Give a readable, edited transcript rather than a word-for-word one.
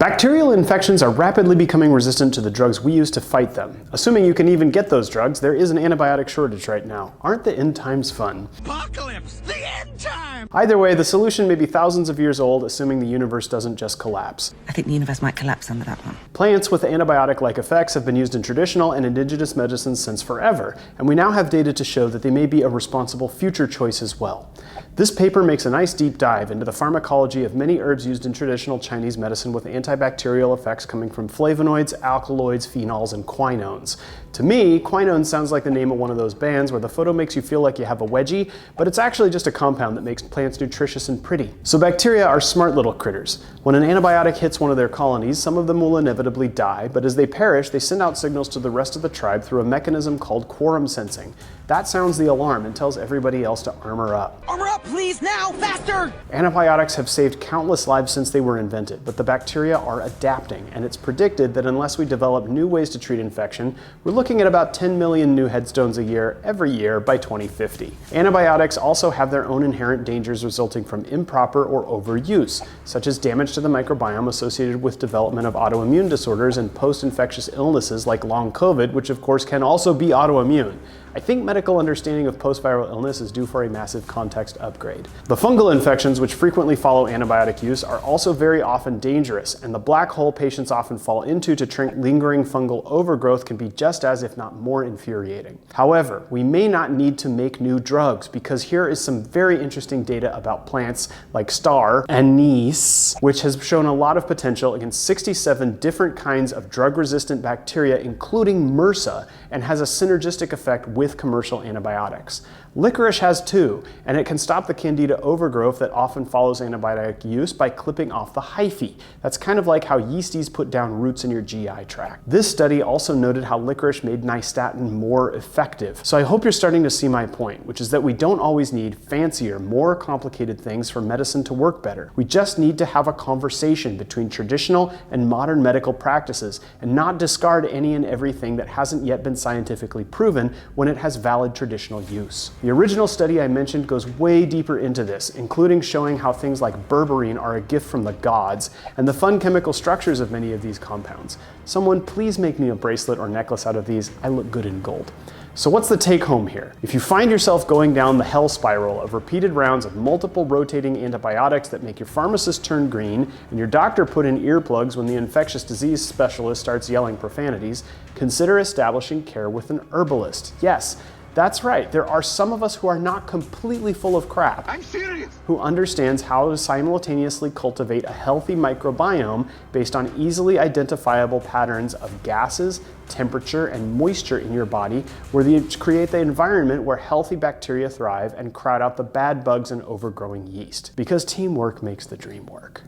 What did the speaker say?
Bacterial infections are rapidly becoming resistant to the drugs we use to fight them. Assuming you can even get those drugs, there is an antibiotic shortage right now. Aren't the end times fun? Apocalypse! The end time! Either way, the solution may be thousands of years old, assuming the universe doesn't just collapse. I think the universe might collapse under that one. Plants with antibiotic-like effects have been used in traditional and indigenous medicines since forever, and we now have data to show that they may be a responsible future choice as well. This paper makes a nice deep dive into the pharmacology of many herbs used in traditional Chinese medicine with antibacterial effects coming from flavonoids, alkaloids, phenols, and quinones. To me, quinones sounds like the name of one of those bands where the photo makes you feel like you have a wedgie, but it's actually just a compound that makes plants nutritious and pretty. So bacteria are smart little critters. When an antibiotic hits one of their colonies, some of them will inevitably die, but as they perish, they send out signals to the rest of the tribe through a mechanism called quorum sensing. That sounds the alarm and tells everybody else to armor up. Armor up, please, now, faster! Antibiotics have saved countless lives since they were invented, but the bacteria are adapting, and it's predicted that unless we develop new ways to treat infection, we're looking at about 10 million new headstones a year, every year by 2050. Antibiotics also have their own inherent dangers resulting from improper or overuse, such as damage to the microbiome associated with development of autoimmune disorders and post-infectious illnesses like long COVID, which of course can also be autoimmune. I think medical understanding of post-viral illness is due for a massive context upgrade. The fungal infections which frequently follow antibiotic use are also very often dangerous, and the black hole patients often fall into to treat lingering fungal overgrowth can be just as, if not more, infuriating. However, we may not need to make new drugs, because here is some very interesting data about plants like star anise, which has shown a lot of potential against 67 different kinds of drug-resistant bacteria, including MRSA, and has a synergistic effect with commercial antibiotics. Licorice has too, and it can stop the candida overgrowth that often follows antibiotic use by clipping off the hyphae. That's kind of like how yeasties put down roots in your GI tract. This study also noted how licorice made nystatin more effective. So I hope you're starting to see my point, which is that we don't always need fancier, more complicated things for medicine to work better. We just need to have a conversation between traditional and modern medical practices and not discard any and everything that hasn't yet been scientifically proven when it has valid traditional use. The original study I mentioned goes way deeper into this, including showing how things like berberine are a gift from the gods, and the fun chemical structures of many of these compounds. Someone please make me a bracelet or necklace out of these. I look good in gold. So what's the take home here? If you find yourself going down the hell spiral of repeated rounds of multiple rotating antibiotics that make your pharmacist turn green and your doctor put in earplugs when the infectious disease specialist starts yelling profanities, consider establishing care with an herbalist. Yes, that's right, there are some of us who are not completely full of crap. I'm serious! Who understands how to simultaneously cultivate a healthy microbiome based on easily identifiable patterns of gases, temperature, and moisture in your body, where you create the environment where healthy bacteria thrive and crowd out the bad bugs and overgrowing yeast. Because teamwork makes the dream work.